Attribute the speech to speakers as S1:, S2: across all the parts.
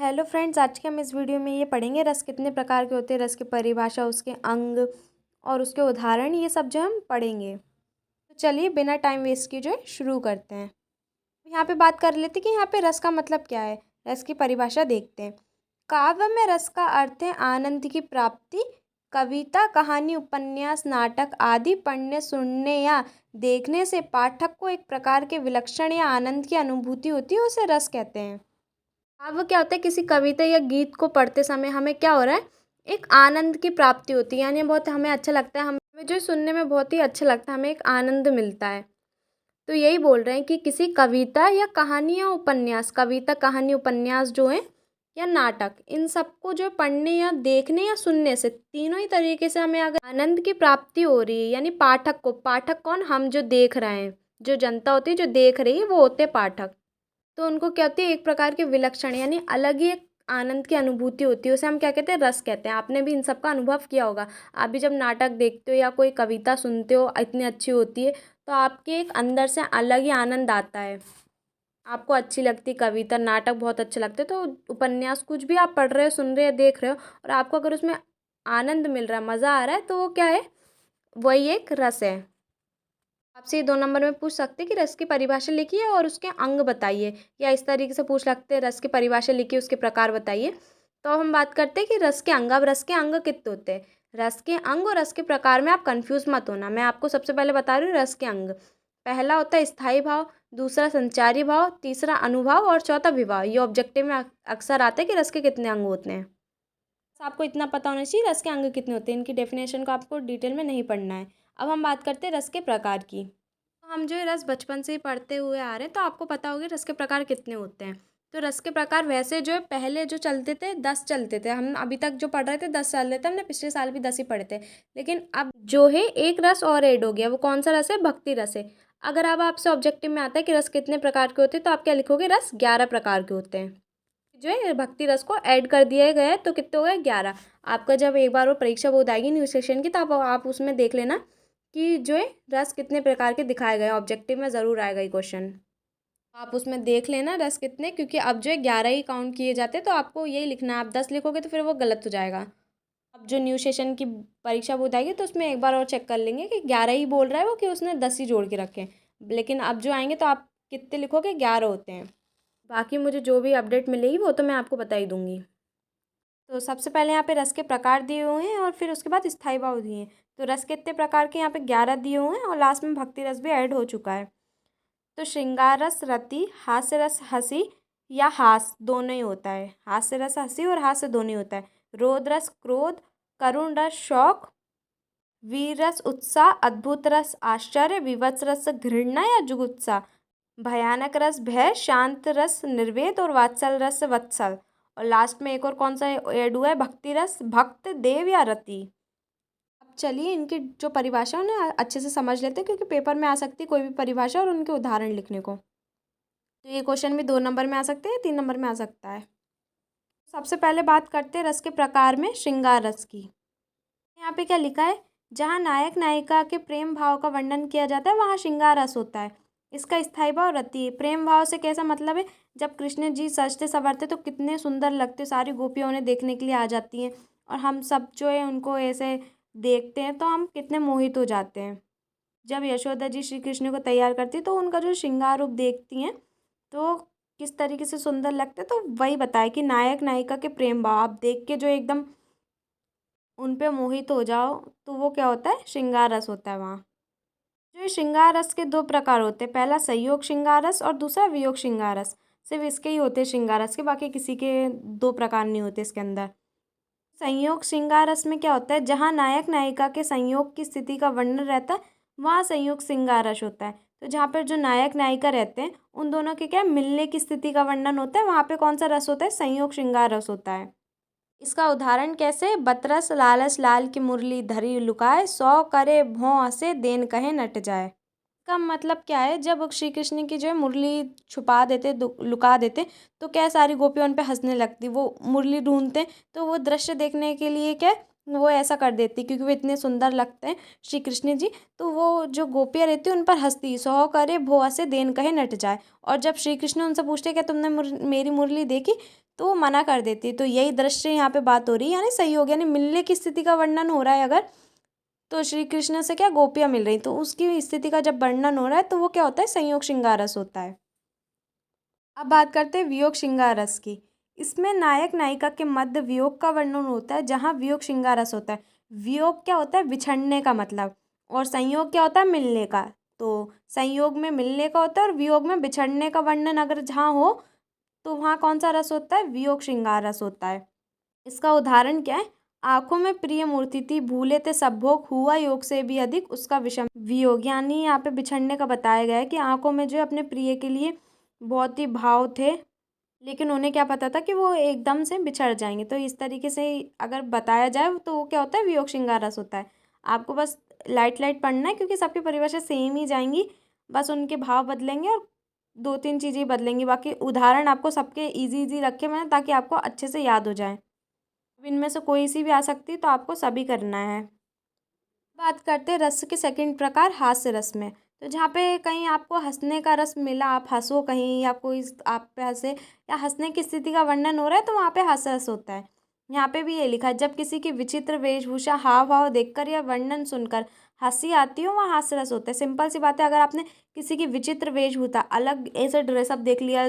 S1: Hello friends, आज के हम इस वीडियो में ये पढ़ेंगे रस कितने प्रकार के होते हैं, रस की परिभाषा, उसके अंग और उसके उदाहरण, ये सब जो हम पढ़ेंगे। तो चलिए बिना टाइम वेस्ट किए जो है शुरू करते हैं। यहाँ पे बात कर लेते हैं कि यहाँ पे रस का मतलब क्या है। रस की परिभाषा देखते हैं। काव्य में रस का अर्थ है आनंद की प्राप्ति। कविता, कहानी, उपन्यास, नाटक आदि पढ़ने, सुनने या देखने से पाठक को एक प्रकार के विलक्षण या आनंद की अनुभूति होती है, उसे रस कहते हैं। अब वो क्या होता है, किसी कविता या गीत को पढ़ते समय हमें क्या हो रहा है, एक आनंद की प्राप्ति होती है, यानी बहुत हमें अच्छा लगता है, हमें जो सुनने में बहुत ही अच्छा लगता है, हमें एक आनंद मिलता है। तो यही बोल रहे हैं कि किसी कविता या कहानी या उपन्यास, कविता, कहानी, उपन्यास जो है या नाटक, इन सबको जो पढ़ने या देखने या सुनने से, तीनों ही तरीके से हमें अगर आनंद की प्राप्ति हो रही है, यानी पाठक को, पाठक कौन, हम जो देख रहे हैं, जो जनता होती है जो देख रही है वो होते हैं पाठक। तो उनको क्या होती है, एक प्रकार के विलक्षण यानी अलग ही एक आनंद की अनुभूति होती है, उसे हम क्या कहते हैं, रस कहते हैं। आपने भी इन सब का अनुभव किया होगा। आप भी जब नाटक देखते हो या कोई कविता सुनते हो, इतनी अच्छी होती है, तो आपके एक अंदर से अलग ही आनंद आता है। आपको अच्छी लगती कविता, नाटक बहुत अच्छे लगते, तो उपन्यास, कुछ भी आप पढ़ रहे हो, सुन रहे हो, देख रहे हो, और आपको अगर उसमें आनंद मिल रहा है, मज़ा आ रहा है, तो वो क्या है, वही एक रस है। आपसे ये 2 नंबर में पूछ सकते हैं कि रस की परिभाषा लिखिए और उसके अंग बताइए, या इस तरीके से पूछ सकते हैं, रस की परिभाषा लिखिए, उसके प्रकार बताइए। तो अब हम बात करते हैं कि रस के अंग। अब रस के अंग कितने होते हैं, रस के अंग और रस के प्रकार में आप कंफ्यूज मत होना। मैं आपको सबसे पहले बता रही हूँ रस के अंग। पहला होता है स्थायी भाव, दूसरा संचारी भाव, तीसरा अनुभाव और चौथा विभाव। ये ऑब्जेक्टिव में अक्सर आता है कि रस के कितने अंग होते हैं। बस आपको इतना पता होना चाहिए रस के अंग कितने होते हैं, इनकी डेफिनेशन को आपको डिटेल में नहीं पढ़ना है। अब हम बात करते हैं रस के प्रकार की। हम जो है रस बचपन से ही पढ़ते हुए आ रहे हैं, तो आपको पता होगा रस के प्रकार कितने होते हैं। तो रस के प्रकार वैसे जो है पहले जो चलते थे 10 चलते थे, हम अभी तक जो पढ़ रहे थे 10 चल रहे थे, हमने पिछले साल भी 10 ही पढ़े थे। लेकिन अब जो है एक रस और ऐड हो गया, वो कौन सा रस है, भक्ति रस है। अगर अब आपसे ऑब्जेक्टिव में आता है कि रस कितने प्रकार के होते हैं, तो आप क्या लिखोगे, रस 11 प्रकार के होते हैं। जो है भक्ति रस को ऐड कर दिया गया है, तो कितने हो गए, 11। आपका जब एक बार वो परीक्षा बोर्ड आएगी न्यू सेशन की, तब आप उसमें देख लेना कि जो है रस कितने प्रकार के दिखाए गए हैं। ऑब्जेक्टिव में ज़रूर आएगा ये क्वेश्चन, आप उसमें देख लेना रस कितने, क्योंकि अब जो है 11 ही काउंट किए जाते हैं, तो आपको यही लिखना है। आप 10 लिखोगे तो फिर वो गलत हो जाएगा। अब जो न्यू सेशन की परीक्षा बोर्ड आएगी, तो उसमें एक बार और चेक कर लेंगे कि 11 ही बोल रहा है वो, कि उसने 10 ही जोड़ के रखे। लेकिन अब जो आएंगे तो आप कितने लिखोगे, 11 होते हैं। बाकी मुझे जो भी अपडेट मिलेगी वो तो मैं आपको बता ही दूंगी। तो सबसे पहले यहाँ पे रस के प्रकार दिए हुए हैं, और फिर उसके बाद स्थायी भाव दिए हैं। तो रस कितने प्रकार के, यहाँ पे 11 दिए हुए हैं, और लास्ट में भक्ति रस भी ऐड हो चुका है। तो श्रृंगार रस रति, हास्य रस हंसी या हास, दोनों ही होता है। हास्य रस हंसी और हास्य दोनों ही होता है। रोद रस क्रोध, करुण रस शौक, वीर रस उत्साह, अद्भुत रस आश्चर्य, विवत्स रस घृणा या जुगुप्सा, भयानक रस भय, शांत रस निर्वेद और वात्सल रस वत्सल। और लास्ट में एक और कौन सा ऐड हुआ है, भक्ति रस भक्त देव या रति। अब चलिए इनकी जो परिभाषा है उन्हें अच्छे से समझ लेते हैं, क्योंकि पेपर में आ सकती है कोई भी परिभाषा और उनके उदाहरण लिखने को। तो ये क्वेश्चन भी 2 नंबर में आ सकते हैं, 3 नंबर में आ सकता है। सबसे पहले बात करते हैं रस के प्रकार में श्रृंगार रस की। यहाँ पे क्या लिखा है, जहाँ नायक नायिका के प्रेम भाव का वर्णन किया जाता है वहाँ श्रृंगार रस होता है। इसका स्थायी भाव रति है। प्रेम भाव से कैसा मतलब है, जब कृष्ण जी सजते संवरते तो कितने सुंदर लगते, सारी गोपियाँ उन्हें देखने के लिए आ जाती हैं, और हम सब जो है उनको ऐसे देखते हैं तो हम कितने मोहित हो जाते हैं। जब यशोदा जी श्री कृष्ण को तैयार करती तो उनका जो श्रृंगार रूप देखती हैं तो किस तरीके से सुंदर लगते, तो वही बताया कि नायक नायिका के प्रेम भाव आप देख के जो एकदम उन पे मोहित हो जाओ, तो वो क्या होता है, श्रृंगार रस होता है वहाँ। जो श्रृंगार रस के 2 प्रकार होते हैं, पहला संयोग श्रृंगार रस और दूसरा वियोग श्रृंगार रस। सिर्फ इसके ही होते हैं श्रृंगार रस के, बाकी किसी के 2 प्रकार नहीं होते इसके अंदर। संयोग श्रृंगार रस में क्या होता है, जहाँ नायक नायिका के संयोग की स्थिति का वर्णन रहता है वहाँ संयोग श्रृंगार रस होता है। तो जहाँ पर जो नायक नायिका रहते हैं उन दोनों के क्या मिलने की स्थिति का वर्णन होता है, वहाँ पे कौन सा रस होता है, संयोग श्रृंगार रस होता है। इसका उदाहरण कैसे, बतरस लालच लाल की मुरली धरी लुकाए, सौ करे भों हंसे देन कहे नट जाए। का मतलब क्या है, जब श्री कृष्ण की जो है मुरली छुपा देते, लुका देते, तो क्या सारी गोपियाँ उन पे हंसने लगती, वो मुरली ढूंढते, तो वो दृश्य देखने के लिए क्या वो ऐसा कर देती, क्योंकि वो इतने सुंदर लगते हैं श्री कृष्ण जी, तो वो जो गोपियाँ रहती हैं उन पर हंसती, सौ करे भो हंसे देन कहे नट जाए। और जब श्री कृष्ण उनसे पूछते क्या तुमने मेरी मुरली देखी, तो वो मना कर देती है। तो यही दृश्य यहाँ पे बात हो रही है, यानी संयोग, यानी मिलने की स्थिति का वर्णन हो रहा है अगर, तो श्री कृष्ण से क्या गोपियाँ मिल रही, तो उसकी स्थिति का जब वर्णन हो रहा है तो वो क्या होता है, संयोग श्रृंगार रस होता है। अब बात करते हैं वियोग श्रृंगार रस की। इसमें नायक नायिका के मध्य वियोग का वर्णन होता है, जहाँ वियोग श्रृंगार रस होता है। वियोग क्या होता है, बिछड़ने का मतलब, और संयोग क्या होता है, मिलने का। तो संयोग में मिलने का होता है और वियोग में बिछड़ने का वर्णन अगर जहाँ हो तो वहाँ कौन सा रस होता है, वियोग श्रृंगार रस होता है। इसका उदाहरण क्या है, आंखों में प्रिय मूर्ति थी, भूले थे सब भोग, हुआ योग से भी अधिक उसका विषम वियोग। यानी यहाँ पे बिछड़ने का बताया गया है कि आंखों में जो है अपने प्रिय के लिए बहुत ही भाव थे, लेकिन उन्हें क्या पता था कि वो एकदम से बिछड़ जाएंगे। तो इस तरीके से अगर बताया जाए तो वो क्या होता है, वियोग श्रृंगार रस होता है। आपको बस लाइट लाइट पढ़ना है, क्योंकि सबकी परिभाषा सेम ही जाएंगी, बस उनके भाव बदलेंगे और दो तीन चीज़ें बदलेंगी। बाकी उदाहरण आपको सबके इजी इजी रखे मैंने, ताकि आपको अच्छे से याद हो जाए। अब इनमें से कोई सी भी आ सकती है, तो आपको सभी करना है। बात करते हैं रस के सेकंड प्रकार, हास्य रस में। तो जहाँ पे कहीं आपको हंसने का रस मिला, आप हंसो कहीं, या कोई आप पे हंसे, या हंसने की स्थिति का वर्णन हो रहा है, तो वहाँ पे हास्य रस होता है। यहाँ पे भी ये लिखा है, जब किसी की विचित्र वेशभूषा, हाव भाव देखकर या वर्णन सुनकर हंसी आती हो, वहाँ हास्य रस होता है। सिंपल सी बात है, अगर आपने किसी की विचित्र वेशभूषा, अलग ऐसे ड्रेसअप देख लिया,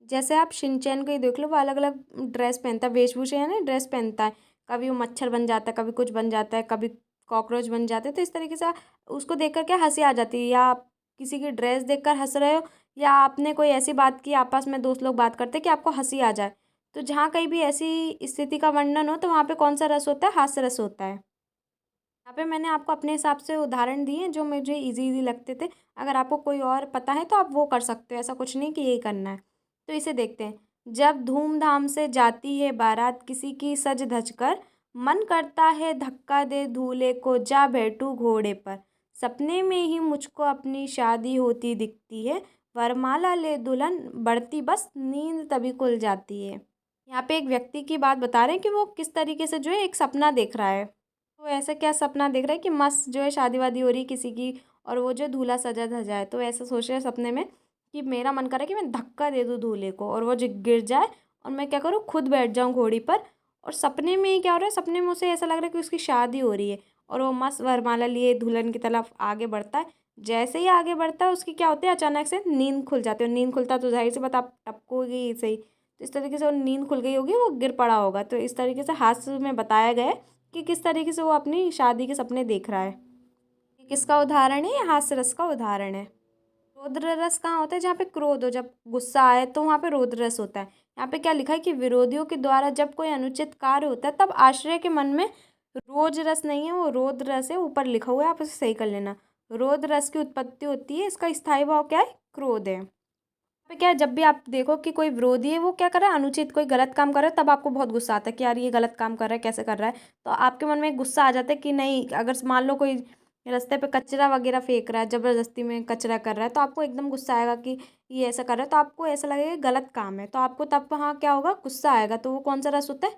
S1: जैसे आप शिनचैन को ही देख लो, वो अलग अलग ड्रेस पहनता है, वेशभूषा यानी ड्रेस पहनता है, कभी वो मच्छर बन जाता है, कभी कुछ बन जाता है, कभी कॉकरोच बन जाते हैं। तो इस तरीके से उसको देख कर क्या हंसी आ जाती है, या आप किसी की ड्रेस देखकर हंस रहे हो, या आपने कोई ऐसी बात की, आपस में दोस्त लोग बात करते हैं कि आपको हंसी आ जाए। तो जहाँ कहीं भी ऐसी स्थिति का वर्णन हो, तो वहाँ पे कौन सा रस होता है, हास्य रस होता है। यहाँ पे मैंने आपको अपने हिसाब से उदाहरण दिए जो मुझे इजी इजी लगते थे। अगर आपको कोई और पता है तो आप वो कर सकते हो, ऐसा कुछ नहीं कि यही करना है। तो इसे देखते हैं। जब धूमधाम से जाती है बारात किसी की सज धज कर, मन करता है धक्का दे दूल्हे को, जा बैठूं घोड़े पर, सपने में ही मुझको अपनी शादी होती दिखती है, वरमाला ले दुल्हन बढ़ती बस नींद तभी खुल जाती है। यहाँ पे एक व्यक्ति की बात बता रहे हैं कि वो किस तरीके से जो है एक सपना देख रहा है। तो ऐसा क्या सपना देख रहा है कि मस्त जो है शादी वादी हो रही किसी की, और वो जो दूल्हा सजा धजा है, तो ऐसा सोच रहे हैं सपने में कि मेरा मन करे कि मैं धक्का दे दूँ दूल्हे को, और वो जो गिर जाए, और मैं क्या करूँ, खुद बैठ जाऊँ घोड़ी पर। और सपने में ही क्या हो रहा है, सपने में उसे ऐसा लग रहा है कि उसकी शादी हो रही है, और वो मस्त वरमाला लिए दुल्हन की तरफ आगे बढ़ता है। जैसे ही आगे बढ़ता है, उसकी क्या होती है, अचानक से नींद खुल जाती है। नींद खुलता तो जाहिर सी बात आप टपकोगी सही, तो इस तरीके से वो नींद खुल गई होगी, वो गिर पड़ा होगा। तो इस तरीके से हास्य में बताया गया है कि किस तरीके से वो अपनी शादी के सपने देख रहा है। ये किसका उदाहरण है, ये हास्य रस का उदाहरण है। रौद्र रस कहाँ होता है, जहाँ पे क्रोध हो, जब गुस्सा आए तो वहाँ पे रौद्र रस होता है। यहाँ पे क्या लिखा है कि विरोधियों के द्वारा जब कोई अनुचित कार्य होता है, तब आश्रय के मन में रोज रस नहीं है, वो रौद्र रस है, ऊपर लिखा हुआ है, आप उसे सही कर लेना। रौद्र रस की उत्पत्ति होती है, इसका स्थायी भाव क्या है, क्रोध है। पे क्या है, जब भी आप देखो कि कोई विरोधी है, वो क्या कर रहा है, अनुचित कोई गलत काम कर रहा है, तब आपको बहुत गुस्सा आता है कि यार ये गलत काम कर रहा है, कैसे कर रहा है। तो आपके मन में एक गुस्सा आ जाता है कि नहीं, अगर मान लो कोई रास्ते पे कचरा वगैरह फेंक रहा है, जबरदस्ती में कचरा कर रहा है, तो आपको एकदम गुस्सा आएगा कि ये ऐसा कर रहा है, तो आपको ऐसा लगेगा कि गलत काम है, तो आपको तब वहाँ क्या होगा, गुस्सा आएगा। तो वो कौन सा रस होता है,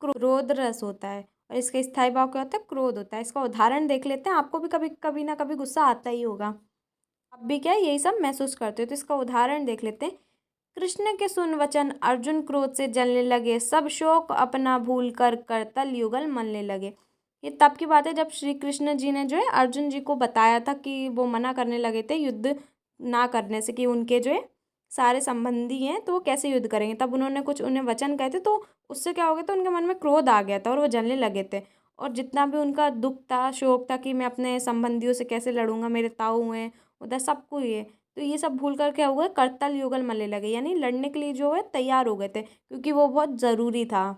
S1: क्रोध रस होता है। और इसका स्थायी भाव क्या होता है, क्रोध होता है। इसका उदाहरण देख लेते हैं, आपको भी कभी कभी ना कभी गुस्सा आता ही होगा, अब भी क्या है, यही सब महसूस करते हो। तो इसका उदाहरण देख लेते हैं। कृष्ण के सुन वचन अर्जुन क्रोध से जलने लगे, सब शोक अपना भूल कर करतल युगल मनने लगे। ये तब की बात है जब श्री कृष्ण जी ने जो है अर्जुन जी को बताया था कि वो मना करने लगे थे युद्ध ना करने से, कि उनके जो है सारे संबंधी हैं तो वो कैसे युद्ध करेंगे। तब उन्होंने कुछ उन्हें वचन कहे थे, तो उससे क्या हो गया था, उनके मन में क्रोध आ गया था और वो जलने लगे थे। और जितना भी उनका दुख था, शोक था कि मैं अपने संबंधियों से कैसे लड़ूंगा, मेरे ताऊ हैं उधर, सबको ही है, तो ये सब भूल कर क्या हुआ, करतल युगल मलने लगे, यानी लड़ने के लिए जो है तैयार हो गए थे, क्योंकि वो बहुत ज़रूरी था।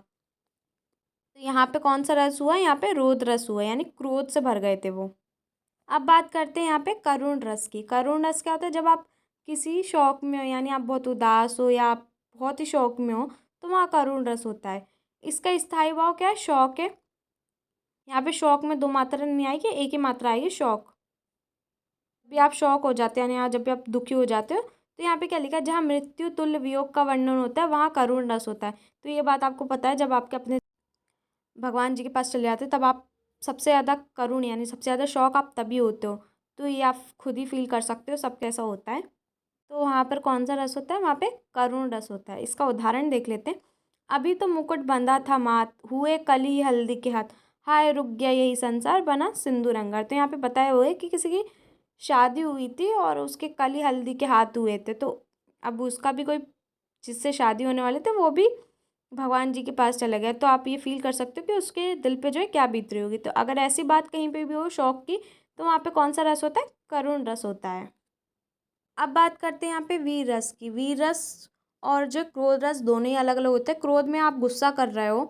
S1: तो यहाँ पे कौन सा रस हुआ, यहाँ पे रोद रस हुआ, यानी क्रोध से भर गए थे वो। अब बात करते हैं यहाँ पे करुण रस की। करुण रस क्या होता है, जब आप किसी शौक में हो, यानी आप बहुत उदास हो या आप बहुत ही शौक में हो, तो वहाँ करुण रस होता है। इसका स्थायी भाव क्या है, शौक है। यहाँ पे शौक में दो मात्रा नहीं आएगी, एक ही मात्रा आएगी, शौक। भी आप शौक हो जाते हैं, यानी जब भी आप दुखी हो जाते हो, तो यहाँ पे क्या लिखा है, जहाँ मृत्यु तुल्य वियोग का वर्णन होता है, वहाँ करुण रस होता है। तो ये बात आपको पता है, जब आपके अपने भगवान जी के पास चले जाते हैं, तब आप सबसे ज़्यादा करुण, यानी सबसे ज़्यादा शौक आप तभी होते हो। तो ये आप खुद ही फील कर सकते हो, सब कैसा होता है। तो वहाँ पर कौन सा रस होता है, वहाँ पे करुण रस होता है। इसका उदाहरण देख लेते हैं। अभी तो मुकुट बंधा था माथ, हुए कली हल्दी के हाथ, हाय रुक गया यही संसार, बना सिंदूर अंगार। तो यहाँ पे बताया हुआ है कि किसी की शादी हुई थी और उसके कली हल्दी के हाथ हुए थे, तो अब उसका भी कोई जिससे शादी होने वाले थे वो भी भगवान जी के पास चला गया। तो आप ये फील कर सकते हो कि उसके दिल पे जो है क्या बीत रही होगी। तो अगर ऐसी बात कहीं पे भी हो शौक की, तो वहाँ पे कौन सा रस होता है? करुण रस होता है। अब बात करते हैं यहाँ पे वीर रस की। वीर रस और जो क्रोध रस दोनों ही अलग अलग होते हैं। क्रोध में आप गुस्सा कर रहे हो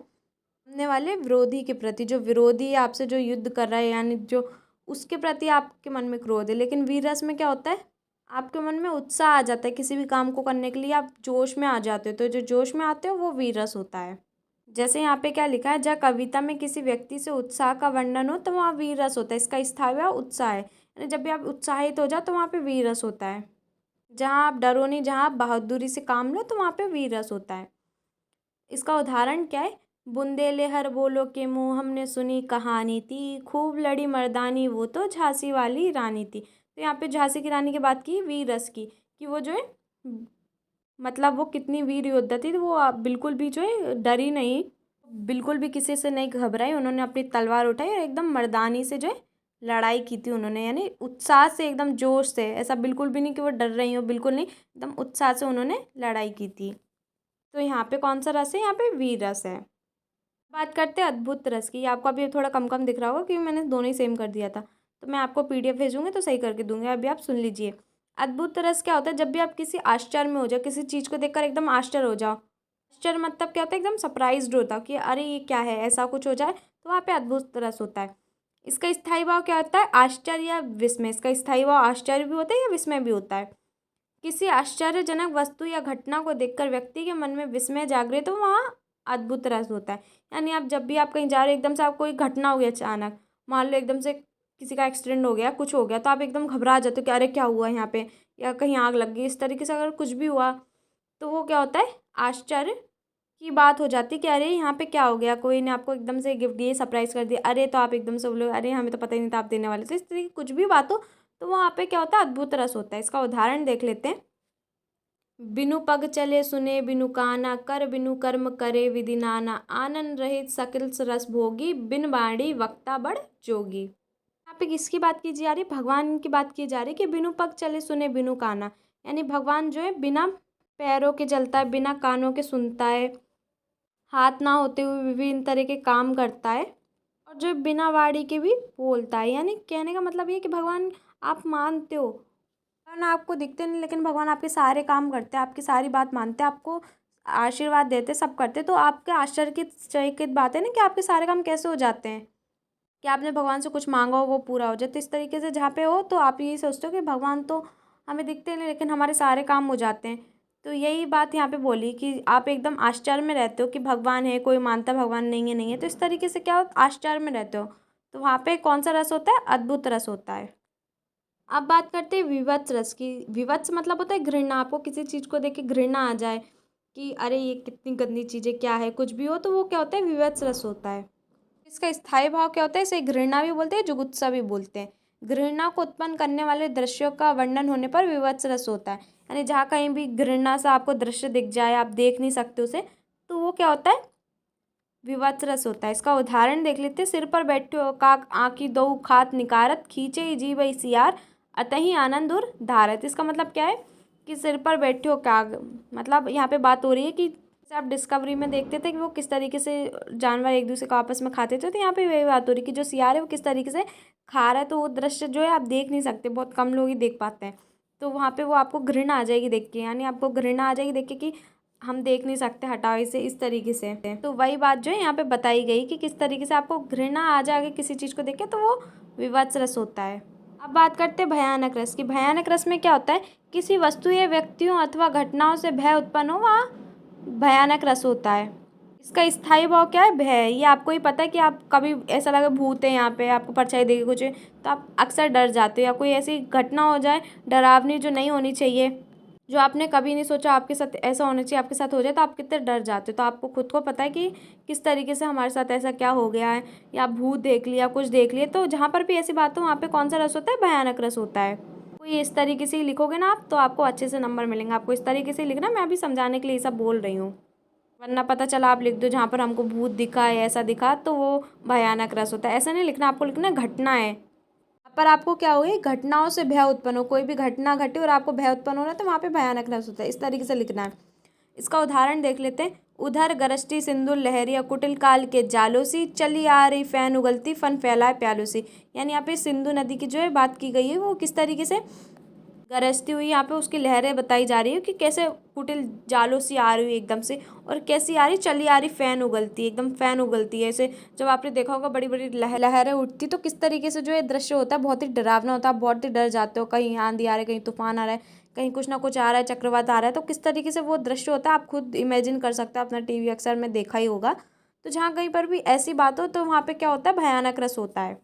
S1: सामने वाले विरोधी के प्रति, जो विरोधी है आपसे जो युद्ध कर रहा है, यानी जो उसके प्रति आपके मन में क्रोध है। लेकिन वीर रस में क्या होता है? आपके मन में उत्साह आ जाता है, किसी भी काम को करने के लिए आप जोश में आ जाते हो। तो जो जोश में आते हो वो वीर रस होता है। जैसे यहाँ पे क्या लिखा है, जहाँ कविता में किसी व्यक्ति से उत्साह का वर्णन हो तो वहाँ वीर रस होता है। इसका स्थायी हुआ उत्साह है, यानी जब भी आप उत्साहित हो जाओ तो वहाँ पे वीर रस होता है। जहाँ आप डरो नहीं, जहाँ आप बहादुरी से काम लो, तो वहाँ पे वीर रस होता है। इसका उदाहरण क्या है? बुंदेले हर बोलो के मुँह, हमने सुनी कहानी थी, खूब लड़ी मर्दानी वो तो झांसी वाली रानी थी। तो यहाँ पे झांसी की रानी की बात की वीर रस की, कि वो जो है मतलब वो कितनी वीर योद्धा थी। तो वो बिल्कुल भी जो है डरी नहीं, बिल्कुल भी किसी से नहीं घबराई। उन्होंने अपनी तलवार उठाई और एकदम मर्दानी से जो है लड़ाई की थी उन्होंने, यानी उत्साह से, एकदम जोश से। ऐसा बिल्कुल भी नहीं कि वो डर रही हो, बिल्कुल नहीं, एकदम उत्साह से उन्होंने लड़ाई की थी। तो यहाँ पे कौन सा रस है? यहाँ पे वीर रस है। बात करते हैं अद्भुत रस की। ये आपको अभी थोड़ा कम कम दिख रहा होगा क्योंकि मैंने दोनों ही सेम कर दिया था। तो मैं आपको पीडीएफ भेजूंगी तो सही करके दूंगी, अभी आप सुन लीजिए। अद्भुत रस क्या होता है? जब भी आप किसी आश्चर्य में हो जाओ, किसी चीज़ को देखकर एकदम आश्चर्य हो जाओ। आश्चर्य मतलब क्या होता है? एकदम सरप्राइज्ड होता हो कि अरे ये क्या है, ऐसा कुछ हो जाए, तो वहाँ पे अद्भुत रस होता है। इसका स्थायी भाव क्या होता है? आश्चर्य या विस्मय। इसका स्थायी भाव आश्चर्य भी होता है या विस्मय भी होता है। किसी आश्चर्यजनक वस्तु या घटना को देखकर व्यक्ति के मन में विस्मय जागृत हो, वहाँ अद्भुत रस होता है। यानी आप जब भी आप कहीं जा रहे हो, एकदम से आप कोई घटना हो गई अचानक, मान लो एकदम से किसी का एक्सीडेंट हो गया, कुछ हो गया, तो आप एकदम घबरा जाते हो कि अरे क्या हुआ यहाँ पे, या कहीं आग लग गई, इस तरीके से अगर कुछ भी हुआ तो वो क्या होता है? आश्चर्य की बात हो जाती है कि अरे यहाँ पे क्या हो गया, कोई ने आपको एकदम से गिफ्ट दिए, सरप्राइज कर दिया, अरे तो आप एकदम से बोलो अरे हमें तो पता ही नहीं था आप देने वाले थे। इस तरीके कुछ भी बात हो तो वहाँ पे क्या होता है? अद्भुत रस होता है। इसका उदाहरण देख लेते हैं। बिनु पग चले सुने बिनु काना, कर बिनु कर्म करे विधि नाना, आनंद रहित सकल रस भोगी, बिन बाणी वक्ता बड़ जोगी। यहाँ पे किसकी बात की जा रही है? भगवान की बात की जा रही है कि बिनु पग चले सुने बिनु काना, यानी भगवान जो है बिना पैरों के चलता है, बिना कानों के सुनता है, हाथ ना होते हुए विभिन्न तरह के काम करता है, और जो बिना वाणी के भी बोलता है। यानी कहने का मतलब ये कि भगवान आप मानते हो, भगवान आपको दिखते नहीं, लेकिन भगवान आपके सारे काम करते हैं, आपकी सारी बात मानते हैं, आपको आशीर्वाद देते, सब करते। तो आपके आश्चर्य की चकित बात है ना कि आपके सारे काम कैसे हो जाते हैं, कि आपने भगवान से कुछ मांगा हो वो पूरा हो जाए। तो इस तरीके से जहाँ पे हो तो आप यही सोचते हो कि भगवान तो हमें दिखते नहीं, लेकिन हमारे सारे काम हो जाते हैं। तो यही बात यहाँ पे बोली कि आप एकदम आश्चर्य में रहते हो कि भगवान है, कोई मानता भगवान नहीं है, नहीं है। तो इस तरीके से क्या हो? आश्चर्य में रहते हो। तो वहाँ पे कौन सा रस होता है? अद्भुत रस होता है। अब बात करते हैं विवत्स रस की। विवत्स मतलब होता है घृणा। आपको किसी चीज़ को देख के घृणा आ जाए कि अरे ये कितनी गंदी चीज़ है, क्या है, कुछ भी हो, तो वो क्या होता है? विवत्स रस होता है। इसका स्थायी भाव क्या होता है? इसे घृणा भी बोलते हैं, जुगुप्सा भी बोलते हैं। घृणा को उत्पन्न करने वाले दृश्यों का वर्णन होने पर विवत्स रस होता है। यानी जहाँ कहीं भी घृणा सा आपको दृश्य दिख जाए, आप देख नहीं सकते उसे, तो वो क्या होता है? विवत्स रस होता है। इसका उदाहरण देख लेते हैं। सिर पर बैठे हो काक, आँखी दो खात निकारत, खींचे ही जीभ सियार, अतहि आनंद उर धारत। इसका मतलब क्या है? कि सिर पर बैठे हो काग, मतलब यहाँ पे बात हो रही है कि जैसे आप डिस्कवरी में देखते थे कि वो किस तरीके से जानवर एक दूसरे को आपस में खाते थे, तो यहाँ पे वही बात हो रही है कि जो सियार है वो किस तरीके से खा रहा है। तो वो दृश्य जो है आप देख नहीं सकते, बहुत कम लोग ही देख पाते हैं। तो वहाँ पे वो आपको घृणा आ जाएगी देख के, यानी आपको घृणा आ जाएगी देख के कि हम देख नहीं सकते, हटाओ इसे, इस तरीके से। तो वही बात जो है यहाँ पे बताई गई कि किस तरीके से आपको घृणा आ जाएगी किसी चीज़ को देख के, तो वो विवत्स रस होता है। अब बात करते हैं भयानक रस की। भयानक रस में क्या होता है? किसी वस्तु या व्यक्तियों अथवा घटनाओं से भय उत्पन्न हो, वहाँ भयानक रस होता है। इसका स्थायी भाव क्या है? भय। ये आपको ही पता है कि आप कभी ऐसा लगे भूत है यहाँ पे, आपको परछाई देगी कुछ है, तो आप अक्सर डर जाते हो, या कोई ऐसी घटना हो जाए डरावनी जो नहीं होनी चाहिए, जो आपने कभी नहीं सोचा आपके साथ ऐसा होना चाहिए, आपके साथ हो जाए, तो आप कितने डर जाते हो। तो आपको खुद को पता है कि किस तरीके से हमारे साथ ऐसा क्या हो गया है, या भूत देख लिया, कुछ देख लिया। तो जहाँ पर भी ऐसी बात हो वहाँ पे कौन सा रस होता है? भयानक रस होता है। कोई इस तरीके से ही लिखोगे ना आप, तो आपको अच्छे से नंबर मिलेंगे। आपको इस तरीके से लिखना, मैं अभी समझाने के लिए ये सब बोल रही हूँ। वरना पता चला आप लिख दो जहाँ पर हमको भूत दिखा है, ऐसा दिखा, तो वो भयानक रस होता है। ऐसा नहीं लिखना, आपको लिखना घटना है। पर आपको क्या हुई, घटनाओं से भय उत्पन्न हो, कोई भी घटना घटी और आपको भय उत्पन्न हो रहा है तो वहाँ पे भयानक रस होता है, इस तरीके से लिखना है। इसका उदाहरण देख लेते हैं। उधर गरजती सिंदूर लहरिया कुटिल काल के जालोसी, चली आ रही फैन उगलती फन फैलाए प्यालोसी। यानी यहाँ पे सिंधु नदी की जो है बात की गई है, वो किस तरीके से गरजती हुई यहाँ पे उसकी लहरें बताई जा रही है कि कैसे कुटिल जालों सी आ रही है एकदम से, और कैसी आ रही, चली आ रही फैन उगलती है, एकदम फैन उगलती है ऐसे। जब आपने देखा होगा बड़ी बड़ी लहरें उठती, तो किस तरीके से जो है दृश्य होता है बहुत ही डरावना होता है, आप बहुत ही डर जाते हो, कहीं आंधी आ रहा है, कहीं तूफान आ रहा है, कहीं कुछ ना कुछ आ रहा है, चक्रवात आ रहा है, तो किस तरीके से वो दृश्य होता है आप खुद इमेजिन कर सकते हो, अपना टीवी अक्सर में देखा ही होगा। तो जहाँ कहीं पर भी ऐसी बात हो तो वहाँ पे क्या होता है, भयानक रस होता है।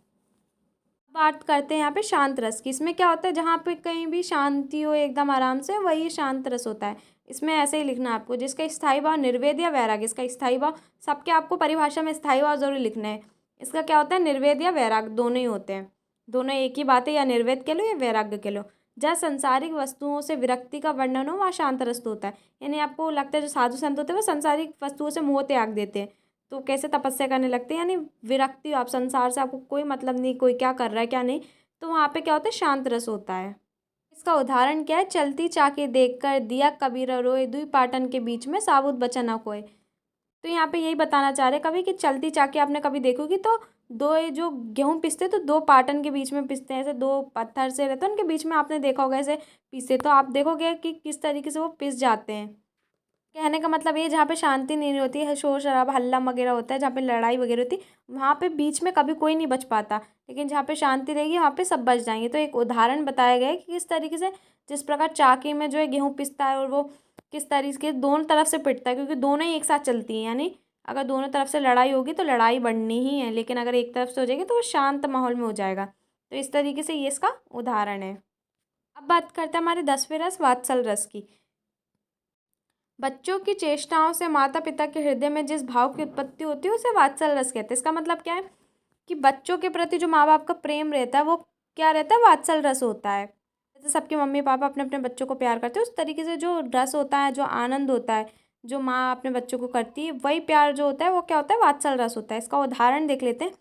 S1: बात करते हैं यहाँ पे शांत रस की। इसमें क्या होता है, जहाँ पे कहीं भी शांति हो एकदम आराम से, वही शांत रस होता है। इसमें ऐसे ही लिखना है आपको, जिसका स्थायी भाव निर्वेद या वैराग्य। इसका स्थायी भाव सबके आपको परिभाषा में स्थायी भाव जरूर लिखना है। इसका क्या होता है, निर्वेद या वैराग्य दोनों ही होते हैं, दोनों एक ही बात है, या निर्वेद कह लो या वैराग्य कह लो। जहाँ संसारिक वस्तुओं से विरक्ति का वर्णन हो वहाँ शांत रस होता है। यानी आपको लगता है जो साधु संत होते हैं वो संसारिक वस्तुओं से मोह त्याग देते हैं, तो कैसे तपस्या करने लगते हैं, यानी विरक्ति, आप संसार से आपको कोई मतलब नहीं, कोई क्या कर रहा है क्या नहीं, तो वहाँ पे क्या होता है, शांत रस होता है। इसका उदाहरण क्या है, चलती चाके देखकर दिया कबीरा रोए, दुई पाटन के बीच में साबुत बचा ना कोई। तो यहाँ पे यही बताना चाह रहे हैं कभी कि चलती चाके आपने कभी देखोगी तो दो, ये जो गेहूं पिसते तो दो पाटन के बीच में पिसते हैं, ऐसे दो पत्थर से रहते हैं उनके बीच में, आपने देखा होगा ऐसे पीसे, तो आप देखोगे कि किस तरीके से वो पिस जाते हैं। कहने का मतलब ये, जहाँ पे शांति नहीं होती है, शोर शराबा हल्ला वगैरह होता है, जहाँ पे लड़ाई वगैरह होती है, वहाँ पे बीच में कभी कोई नहीं बच पाता, लेकिन जहाँ पे शांति रहेगी वहाँ पे सब बच जाएंगे। तो एक उदाहरण बताया गया है कि किस तरीके से, जिस प्रकार चाकी में जो है गेहूँ पिसता है और वो किस तरीके दोनों तरफ से पिटता है, क्योंकि दोनों ही एक साथ चलती हैं, यानी अगर दोनों तरफ से लड़ाई होगी तो लड़ाई बढ़नी ही है, लेकिन अगर एक तरफ से हो जाएगी तो वो शांत माहौल में हो जाएगा। तो इस तरीके से ये इसका उदाहरण है। अब बात करते हैं हमारे 10वें रस वात्सल रस की। बच्चों की चेष्टाओं से माता पिता के हृदय में जिस भाव की उत्पत्ति होती है उसे वात्सल रस कहते हैं। इसका मतलब क्या है कि बच्चों के प्रति जो माँ बाप का प्रेम रहता है वो क्या रहता है, वात्सल रस होता है। जैसे सबके मम्मी पापा अपने अपने बच्चों को प्यार करते हैं, उस तरीके से जो रस होता है, जो आनंद होता है, जो माँ अपने बच्चों को करती है, वही प्यार जो होता है वो क्या होता है, वात्सल रस होता है। इसका उदाहरण देख लेते हैं।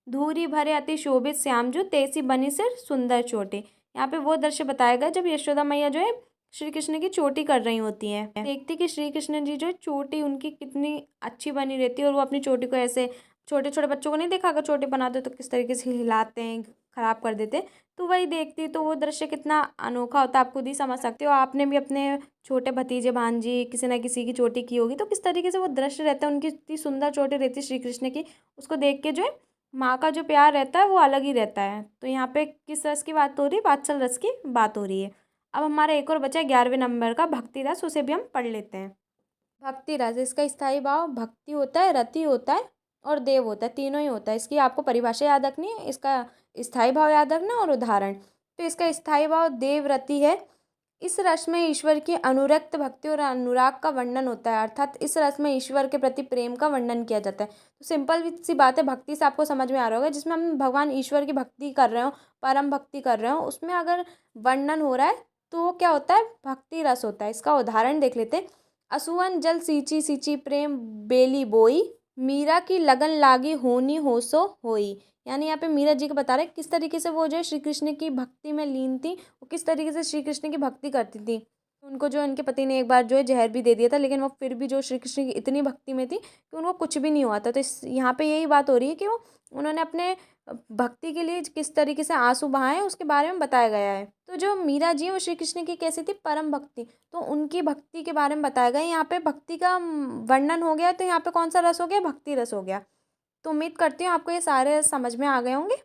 S1: धूरी भरे अति शोभित श्यामजू, तेसी बनी सिर सुंदर चोटी। यहाँ पे वो दृश्य बताया गया जब यशोदा मैया जो है श्री कृष्ण की चोटी कर रही होती हैं, देखती कि श्री कृष्ण जी जो है चोटी उनकी कितनी अच्छी बनी रहती है, और वो अपनी चोटी को ऐसे, छोटे छोटे बच्चों को नहीं देखा, अगर चोटी बनाते तो किस तरीके से हिलाते हैं, खराब कर देते हैं, तो वही देखती, तो वो दृश्य कितना अनोखा होता है, आप खुद ही समझ सकते हो। आपने भी अपने छोटे भतीजे भांजी किसी न किसी की चोटी की होगी, तो किस तरीके से वो दृश्य रहता है, उनकी इतनी सुंदर चोटी रहती है श्री कृष्ण की, उसको देख के जो है माँ का जो प्यार रहता है वो अलग ही रहता है। तो यहाँ पे किस रस की बात हो रही है, वात्सल रस की बात हो रही है। अब हमारा एक और बचा है 11वें नंबर का भक्ति रस, उसे भी हम पढ़ लेते हैं। भक्ति रस, इसका स्थायी भाव भक्ति होता है, रति होता है और देव होता है, तीनों ही होता है। इसकी आपको परिभाषा याद रखनी है, इसका स्थायी भाव याद रखना और उदाहरण। तो इसका स्थायी भाव देव रति है। इस रस में ईश्वर की अनुरक्त भक्ति और अनुराग का वर्णन होता है, अर्थात इस रस में ईश्वर के प्रति प्रेम का वर्णन किया जाता है। तो सिंपल सी बात है, भक्ति से आपको समझ में आ रहा होगा, जिसमें हम भगवान ईश्वर की भक्ति कर रहे हो, परम भक्ति कर रहे हो, उसमें अगर वर्णन हो रहा है तो वो क्या होता है, भक्ति रस होता है। इसका उदाहरण देख लेते हैं। असुवन जल सींची सींची प्रेम बेली बोई, मीरा की लगन लागी होनी हो सो होई। यानी यहाँ पे मीरा जी को बता रहे हैं किस तरीके से वो जो है श्री कृष्ण की भक्ति में लीन थी, वो किस तरीके से श्री कृष्ण की भक्ति करती थी। उनको जो उनके पति ने एक बार जो है जहर भी दे दिया था, लेकिन वो फिर भी जो श्री कृष्ण की इतनी भक्ति में थी कि उनको कुछ भी नहीं हुआ था। तो इस यहाँ पे यही बात हो रही है कि वो उन्होंने अपने भक्ति के लिए किस तरीके से आंसू बहाए उसके बारे में बताया गया है। तो जो मीरा जी है वो श्री कृष्ण की कैसी थी, परम भक्ति, तो उनकी भक्ति के बारे में बताया गया। यहाँ पे भक्ति का वर्णन हो गया, तो यहाँ पे कौन सा रस हो गया, भक्ति रस हो गया। तो उम्मीद करती हूँ आपको ये सारे रस समझ में आ गए होंगे।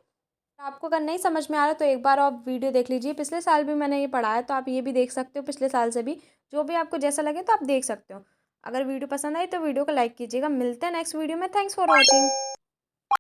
S1: आपको अगर नहीं समझ में आ रहा तो एक बार आप वीडियो देख लीजिए, पिछले साल भी मैंने ये पढ़ाया है, तो आप ये भी देख सकते हो, पिछले साल से भी जो भी आपको जैसा लगे तो आप देख सकते हो। अगर वीडियो पसंद आई तो वीडियो को लाइक कीजिएगा। मिलते हैं नेक्स्ट वीडियो में। Thanks for watching.